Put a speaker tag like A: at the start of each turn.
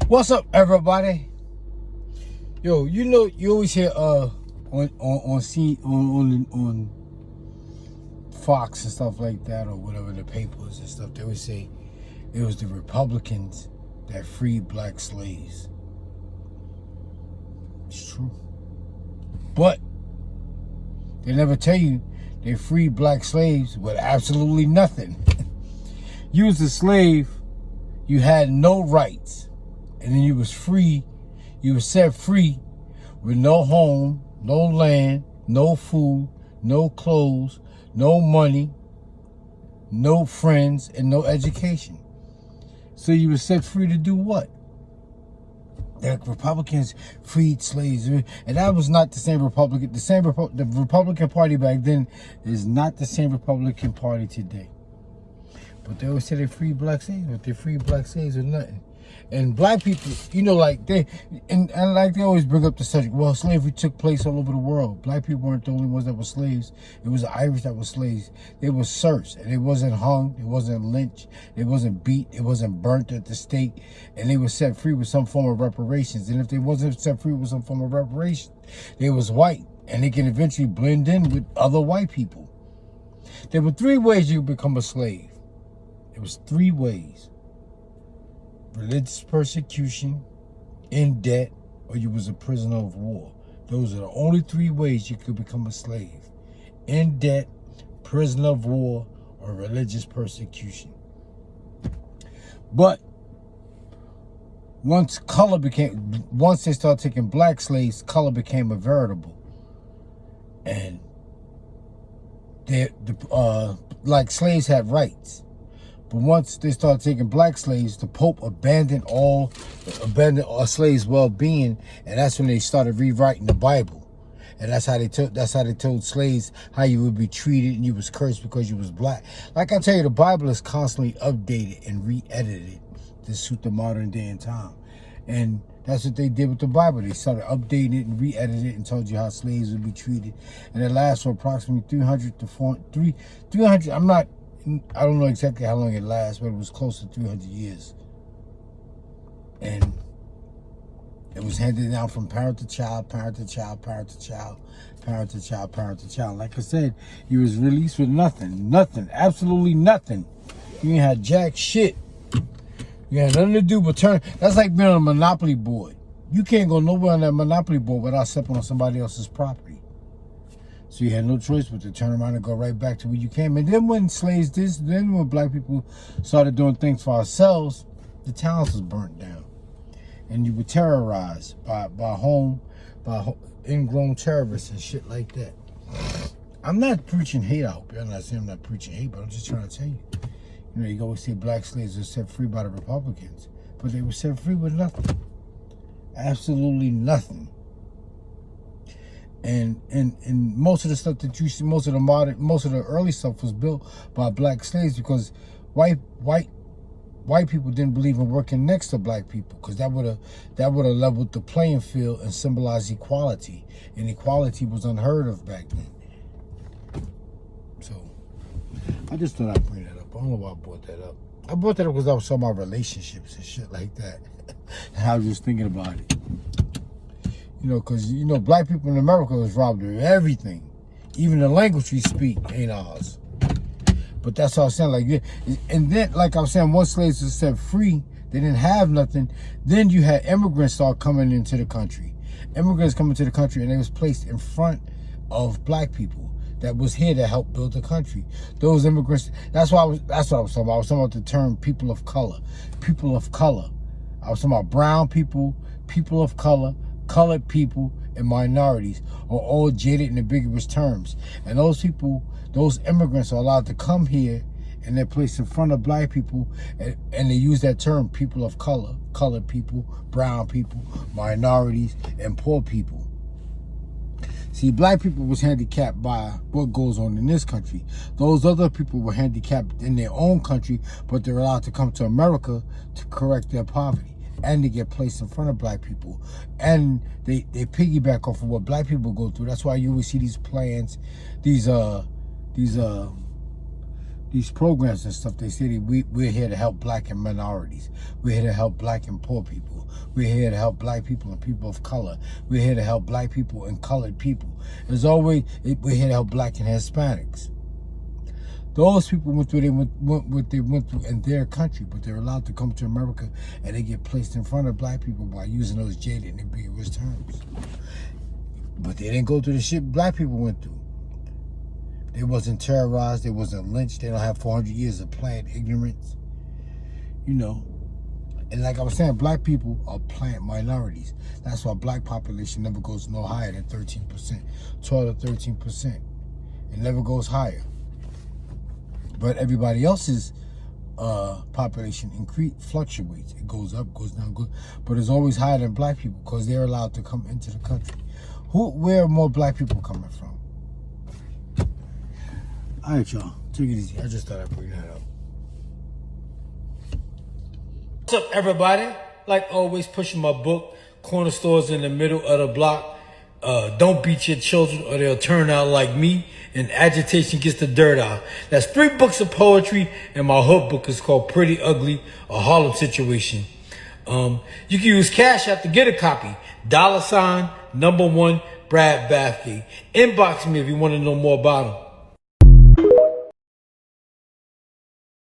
A: What's up, everybody? Yo, you know you always hear on Fox and stuff like that, or whatever, the papers and stuff. They always say it was the Republicans that freed black slaves. It's true, but they never tell you they freed black slaves with absolutely nothing. You was a slave, you had no rights, and then you was free. You were set free with no home, no land, no food, no clothes, no money, no friends, and no education. So you were set free to do what? The Republicans freed slaves, and that was not the same Republican. The Republican Party back then is not the same Republican Party today. But they always say they freed black slaves, but they freed black slaves with nothing. And black people, you know, like they always bring up the subject. Well, slavery took place all over the world. Black people weren't the only ones that were slaves. It was the Irish that were slaves. They were serfs, and it wasn't hung, it wasn't lynched, it wasn't beat, it wasn't burnt at the stake, and they were set free with some form of reparations. And if they wasn't set free with some form of reparations, they was white, and they can eventually blend in with other white people. There were 3 ways you could become a slave. It was 3 ways: religious persecution, in debt, or you was a prisoner of war. Those are the only 3 ways you could become a slave: in debt, prisoner of war, or religious persecution. But once they started taking black slaves, color became a variable, and like slaves had rights. But once they started taking black slaves, the Pope abandoned all slaves' well-being, and that's when they started rewriting the Bible. And that's how they told slaves how you would be treated, and you was cursed because you was black. Like I tell you, the Bible is constantly updated and re-edited to suit the modern day and time. And that's what they did with the Bible. They started updating it and re-edited it and told you how slaves would be treated. And it lasts for approximately 300 to 300. I don't know exactly how long it lasts, but it was close to 300 years. And it was handed down from parent to child, parent to child, parent to child, parent to child, parent to child. Like I said, you was released with nothing, absolutely nothing. You ain't had jack shit. You had nothing to do but turn. That's like being on a Monopoly board. You can't go nowhere on that Monopoly board without stepping on somebody else's property. So you had no choice but to turn around and go right back to where you came. And then when when black people started doing things for ourselves, the towns was burnt down. And you were terrorized by ingrown terrorists and shit like that. I'm not preaching hate. I hope you're not saying I'm not preaching hate, but I'm just trying to tell you. You know, you always say black slaves were set free by the Republicans, but they were set free with nothing. Absolutely nothing. And most of the stuff that you see, most of the early stuff was built by black slaves, because white people didn't believe in working next to black people, because that would have leveled the playing field and symbolized equality. And equality was unheard of back then. So I just thought I'd bring that up. I don't know why I brought that up. I brought that up because I was talking about relationships and shit like that. And I was just thinking about it. You know, because, you know, black people in America was robbed of everything. Even the language we speak ain't ours. But that's what I'm saying. Like, and then, like I was saying, once slaves were set free, they didn't have nothing. Then you had immigrants start coming into the country. Immigrants coming to the country, and they was placed in front of black people that was here to help build the country. Those immigrants, that's what I was talking about. I was talking about the term people of color. People of color. I was talking about brown people, people of color, colored people, and minorities are all jaded and ambiguous terms. And those people, those immigrants, are allowed to come here, and they're placed in front of black people, and they use that term, people of color, colored people, brown people, minorities, and poor people. See, black people was handicapped by what goes on in this country. Those other people were handicapped in their own country, but they're allowed to come to America to correct their poverty. And they get placed in front of black people, and they piggyback off of what black people go through. That's why you always see these plans, these programs and stuff. They say we're here to help black and minorities. We're here to help black and poor people. We're here to help black people and people of color. We're here to help black people and colored people. We're here to help black and Hispanics. Those people went through what they went through in their country, but they're allowed to come to America and they get placed in front of black people by using those jaded and ambiguous terms. But they didn't go through the shit black people went through. They wasn't terrorized. They wasn't lynched. They don't have 400 years of planned ignorance. You know. And like I was saying, black people are plant minorities. That's why black population never goes no higher than 13%, 12 to 13%. It never goes higher. But everybody else's population fluctuates. It goes up, goes down, but it's always higher than black people because they're allowed to come into the country. Where are more black people coming from? All right, y'all. Take it easy. I just thought I'd bring that up.
B: What's up, everybody? Like always, pushing my book, corner stores in the middle of the block. Don't beat your children or they'll turn out like me. And Agitation Gets the Dirt Out. That's 3 books of poetry, and my hook book is called Pretty Ugly, a Harlem Situation. You can use Cash App to get a copy. $1 #1 Brad Bathgate. Inbox me if you want to know more about them.